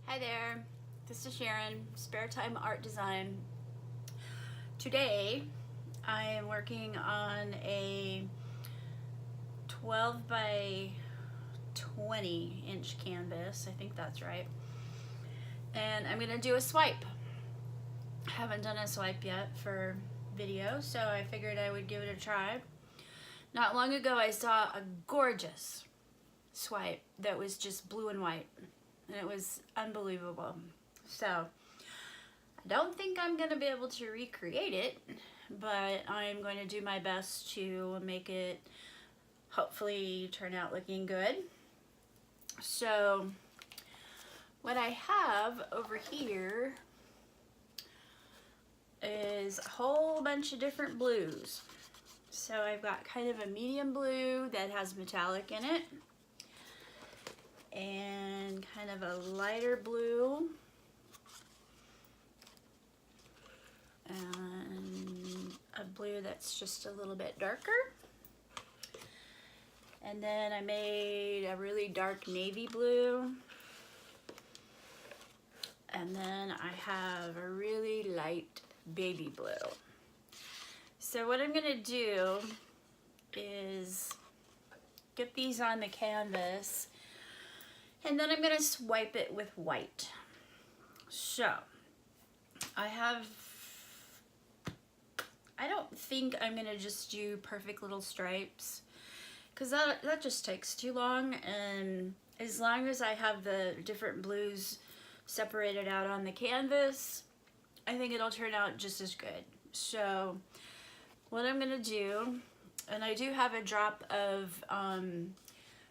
Hi there, this is Sharon, Spare Time Art Design. Today I am working on a 12 by 20 inch canvas, I think that's right, and I'm gonna do a swipe. I haven't done a swipe yet for video, so I figured I would give it a try. Not long ago I saw a gorgeous swipe that was just blue and white, and it was unbelievable. So I don't think I'm gonna be able to recreate it, but I'm going to do my best to make it hopefully turn out looking good. So what I have over here is a whole bunch of different blues. So I've got kind of a medium blue that has metallic in it, and kind of a lighter blue, and a blue that's just a little bit darker. And then I made a really dark navy blue. And then I have a really light baby blue. So what I'm gonna do is get these on the canvas, and then I'm gonna swipe it with white. So I don't think I'm gonna just do perfect little stripes, because that just takes too long, and as long as I have the different blues separated out on the canvas, I think it'll turn out just as good. So what I'm gonna do, and I do have a drop of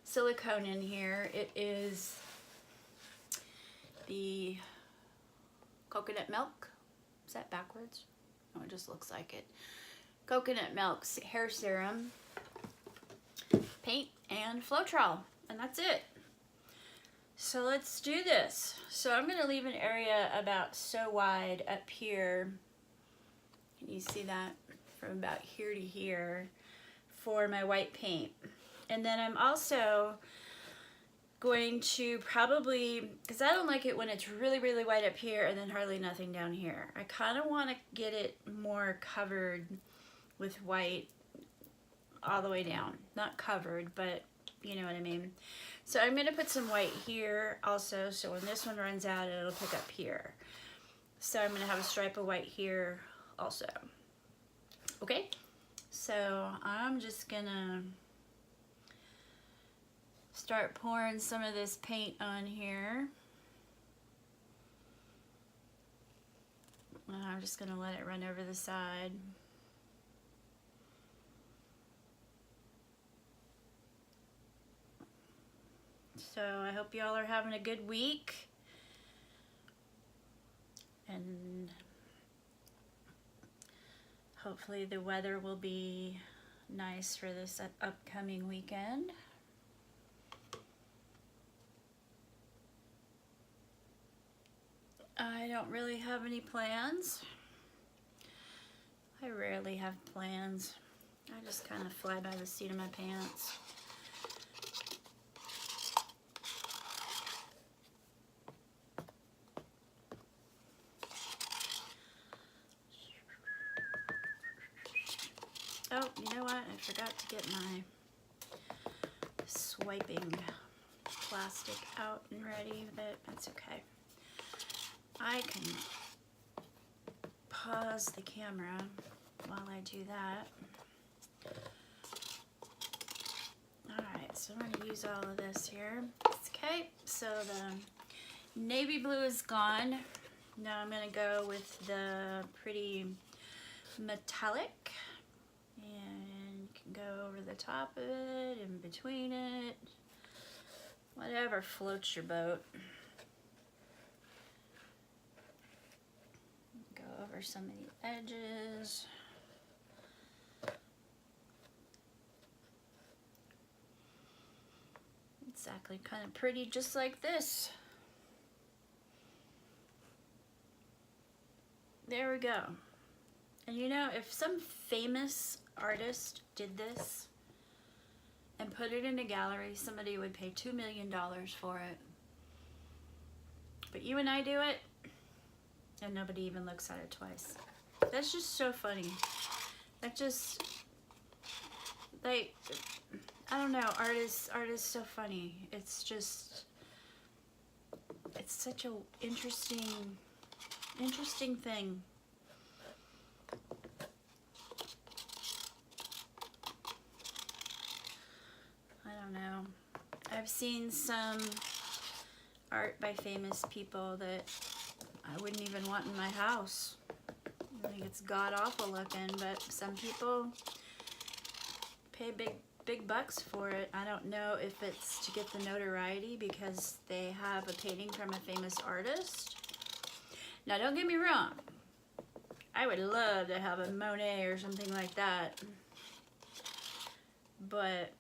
silicone in here. It is the coconut milk. Is that backwards? No, it just looks like it. Coconut milk hair serum, paint, and Floetrol, and that's it. So let's do this. So I'm gonna leave an area about so wide up here. Can you see that? From about here to here for my white paint. And then I'm also going to probably, because I don't like it when it's really, really white up here and then hardly nothing down here. I kind of want to get it more covered with white all the way down. Not covered, but you know what I mean. So I'm going to put some white here also, so when this one runs out, it'll pick up here. So I'm going to have a stripe of white here also. Okay, so I'm just going to start pouring some of this paint on here. And I'm just going to let it run over the side. So I hope y'all are having a good week, and hopefully the weather will be nice for this upcoming weekend. I don't really have any plans. I rarely have plans. I just kind of fly by the seat of my pants. Oh, you know what? I forgot to get my swiping plastic out and ready, but that's okay. I can pause the camera while I do that. Alright, so I'm going to use all of this here. Okay, so the navy blue is gone. Now I'm going to go with the pretty metallic. And you can go over the top of it, in between it, whatever floats your boat. Go over some of the edges. Exactly, kind of pretty, just like this. There we go. And you know, if some famous artist did this and put it in a gallery, somebody would pay $2 million for it. But you and I do it, and nobody even looks at it twice. That's just so funny. That just, like, I don't know, art is so funny. It's just, it's such a interesting thing. I don't know. I've seen some art by famous people that I wouldn't even want in my house. I think it's god-awful looking, but some people pay big bucks for it. I don't know if it's to get the notoriety because they have a painting from a famous artist. Now, don't get me wrong. I would love to have a Monet or something like that. But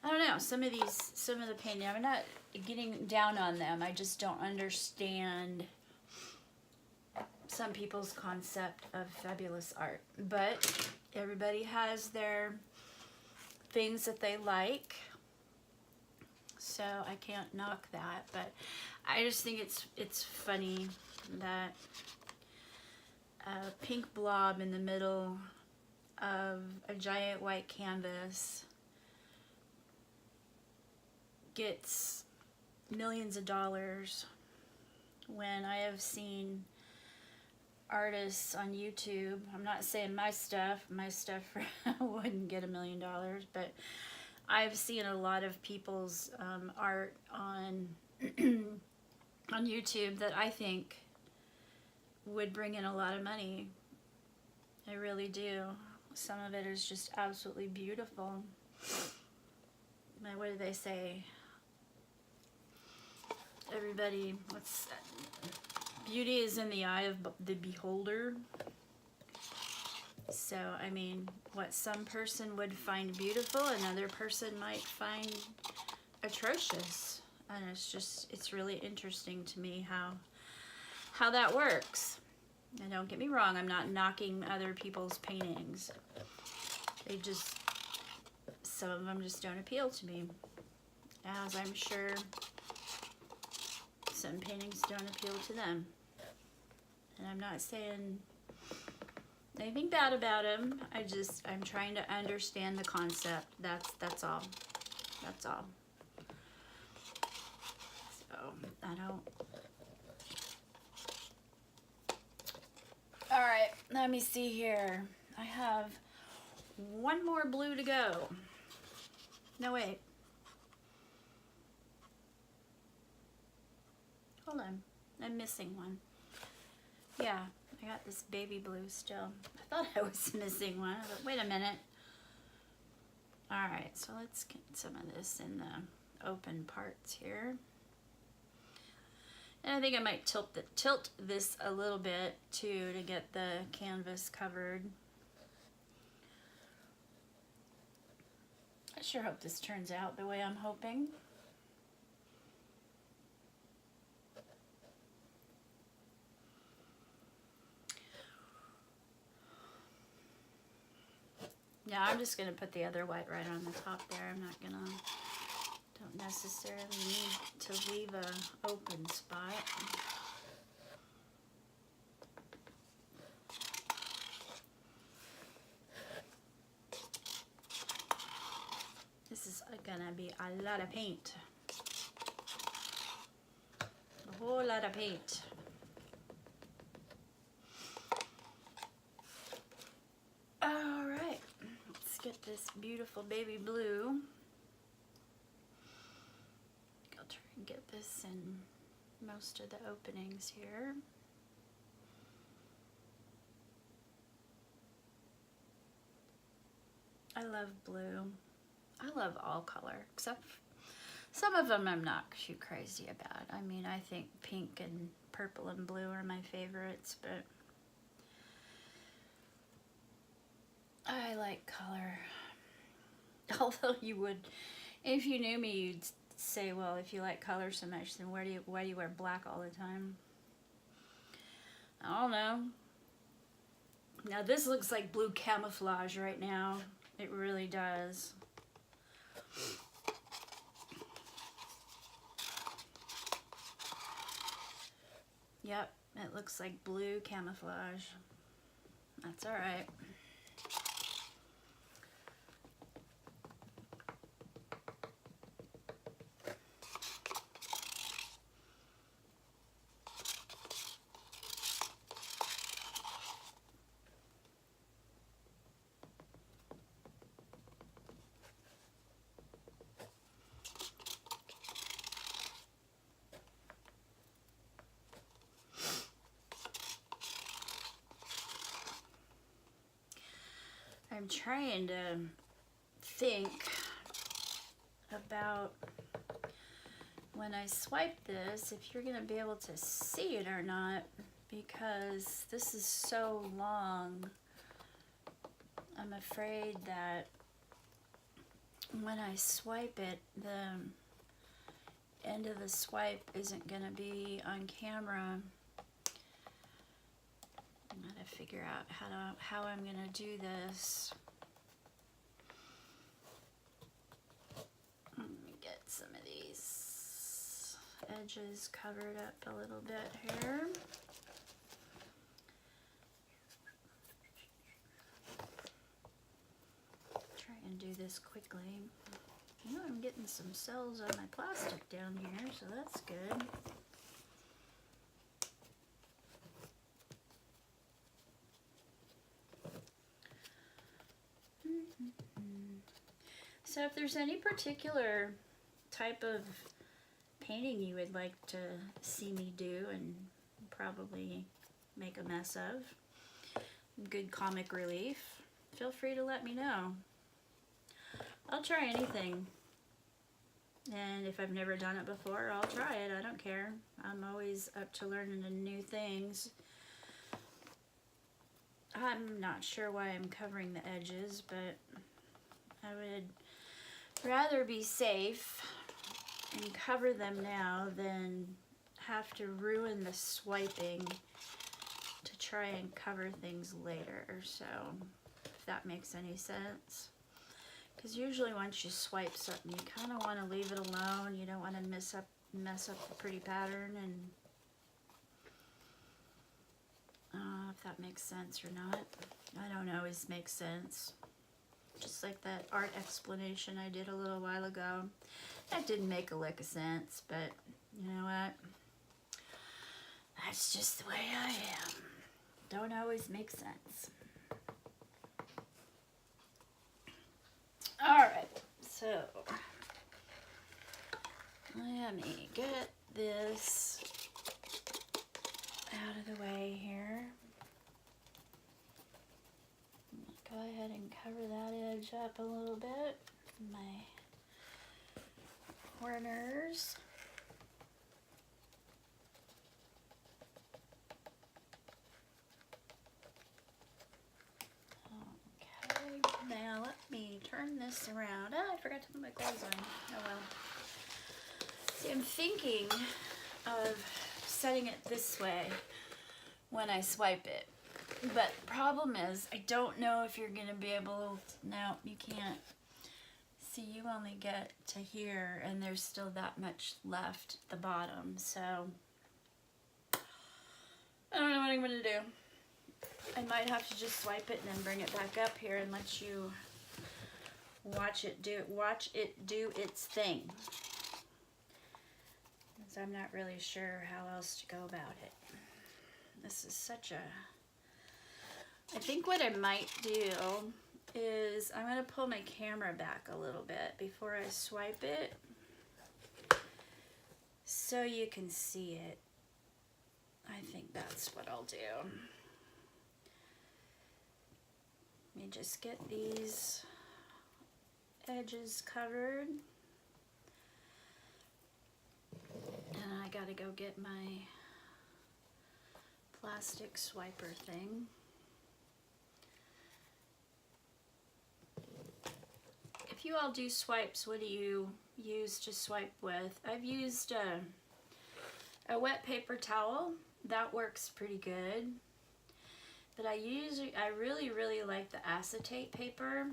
I don't know, some of the painting, I'm not getting down on them. I just don't understand some people's concept of fabulous art. But everybody has their things that they like, so I can't knock that. But I just think it's funny that a pink blob in the middle of a giant white canvas gets millions of dollars, when I have seen artists on YouTube. I'm not saying my stuff wouldn't get $1 million, but I've seen a lot of people's art on on YouTube that I think would bring in a lot of money. I really do. Some of it is just absolutely beautiful. What do they say? Everybody, beauty is in the eye of the beholder. So, I mean, what some person would find beautiful, another person might find atrocious. And it's really interesting to me how that works. And don't get me wrong, I'm not knocking other people's paintings. Some of them just don't appeal to me. As I'm sure some paintings don't appeal to them. And I'm not saying anything bad about them. I'm trying to understand the concept. That's all. That's all. So, I don't... Alright, let me see here. I have one more blue to go. No, wait. Hold on. I'm missing one. Yeah, I got this baby blue still. I thought I was missing one. But wait a minute. Alright, so let's get some of this in the open parts here. And I think I might tilt this a little bit too to get the canvas covered. I sure hope this turns out the way I'm hoping. Yeah, I'm just gonna put the other white right on the top there. I'm not gonna, don't necessarily need to leave a open spot. This is gonna be a lot of paint. A whole lot of paint. Alright, let's get this beautiful baby blue. I'll try and get this in most of the openings here. I love blue. I love all color, except some of them I'm not too crazy about. I mean, I think pink and purple and blue are my favorites, but I like color. Although you would, if you knew me, you'd say, well, if you like color so much, then why do you wear black all the time? I don't know. Now this looks like blue camouflage right now. It really does. Yep, it looks like blue camouflage. That's all right. I'm trying to think about when I swipe this, if you're gonna be able to see it or not, because this is so long. I'm afraid that when I swipe it, the end of the swipe isn't gonna be on camera. I'm gonna figure out how I'm gonna do this. Let me get some of these edges covered up a little bit here. Try and do this quickly. You know, I'm getting some cells on my plastic down here, so that's good. So if there's any particular type of painting you would like to see me do and probably make a mess of, good comic relief, feel free to let me know. I'll try anything. And if I've never done it before, I'll try it. I don't care. I'm always up to learning new things. I'm not sure why I'm covering the edges, but I would rather be safe and cover them now than have to ruin the swiping to try and cover things later. So, if that makes any sense. Because usually once you swipe something, you kind of want to leave it alone. You don't want to mess up the pretty pattern, and if that makes sense or not. I don't always make sense. Just like that art explanation I did a little while ago. That didn't make a lick of sense, but you know what? That's just the way I am. Don't always make sense. Alright, so let me get this out of the way here. Go ahead and cover that edge up a little bit. My corners. Okay, now let me turn this around. Oh, I forgot to put my gloves on. Oh well. See, I'm thinking of setting it this way when I swipe it. But the problem is, I don't know if you're going to be able to, no, you can't. See, you only get to here, and there's still that much left at the bottom, so I don't know what I'm going to do. I might have to just swipe it and then bring it back up here and let you watch it do its thing. Because I'm not really sure how else to go about it. This is such a... I think what I might do is I'm going to pull my camera back a little bit before I swipe it so you can see it. I think that's what I'll do. Let me just get these edges covered. And I gotta go get my plastic swiper thing. If you all do swipes, what do you use to swipe with? I've used a wet paper towel. That works pretty good. But I really like the acetate paper.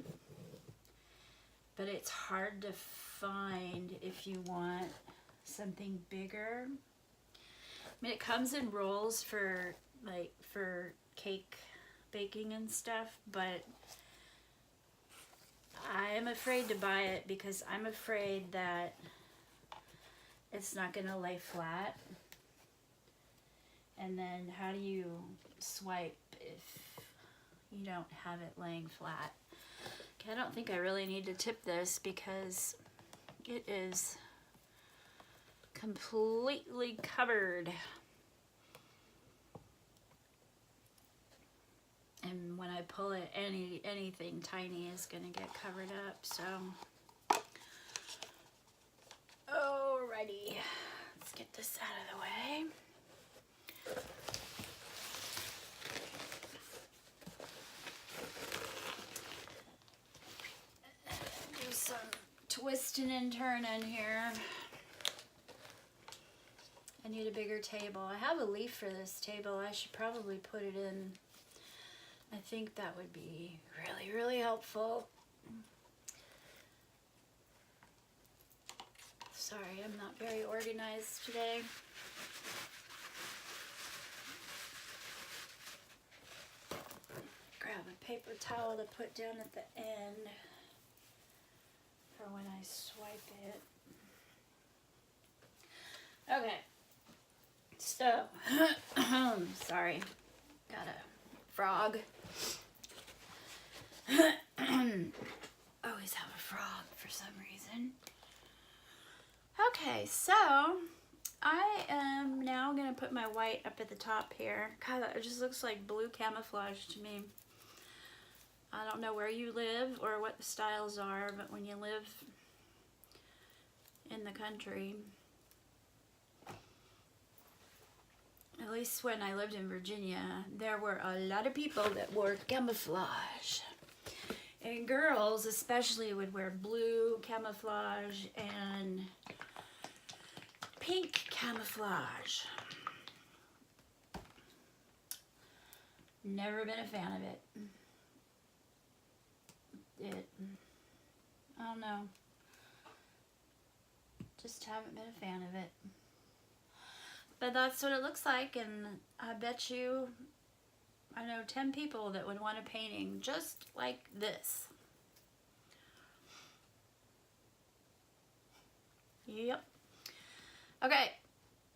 But it's hard to find if you want something bigger. mean, it comes in rolls for like for cake baking and stuff, but I'm afraid to buy it because I'm afraid that it's not gonna lay flat. And then how do you swipe if you don't have it laying flat? Okay, I don't think I really need to tip this because it is completely covered. And when I pull it, anything tiny is gonna get covered up, so. Alrighty, let's get this out of the way. Do some twisting and turning here. I need a bigger table. I have a leaf for this table. I should probably put it in. I think that would be really, really helpful. Sorry, I'm not very organized today. Grab a paper towel to put down at the end for when I swipe it. Okay, so, sorry, got a frog. Always have a frog for some reason. Okay, so I am now gonna put my white up at the top here. God, it just looks like blue camouflage to me. I don't know where you live or what the styles are, but when you live in the country, at least when I lived in Virginia, there were a lot of people that wore camouflage. And girls especially would wear blue camouflage and pink camouflage. Never been a fan of it. I don't know. Just haven't been a fan of it. But that's what it looks like, and I bet you I know 10 people that would want a painting just like this. Yep. Okay,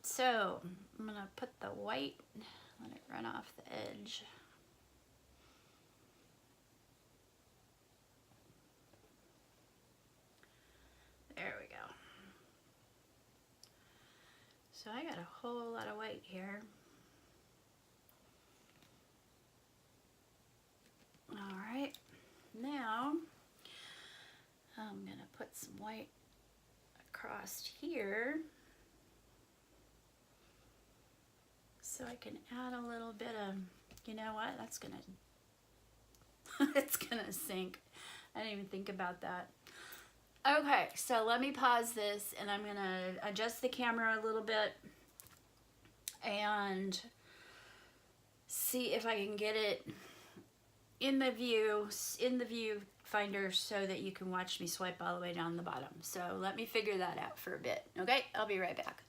so I'm gonna put the white, let it run off the edge. There we go. So I got a whole lot of white here. All right, now I'm gonna put some white across here so I can add a little bit of, you know what, that's gonna, it's gonna sink. I didn't even think about that. Okay, so let me pause this and I'm gonna adjust the camera a little bit and see if I can get it in the viewfinder so that you can watch me swipe all the way down the bottom. So let me figure that out for a bit. Okay, I'll be right back.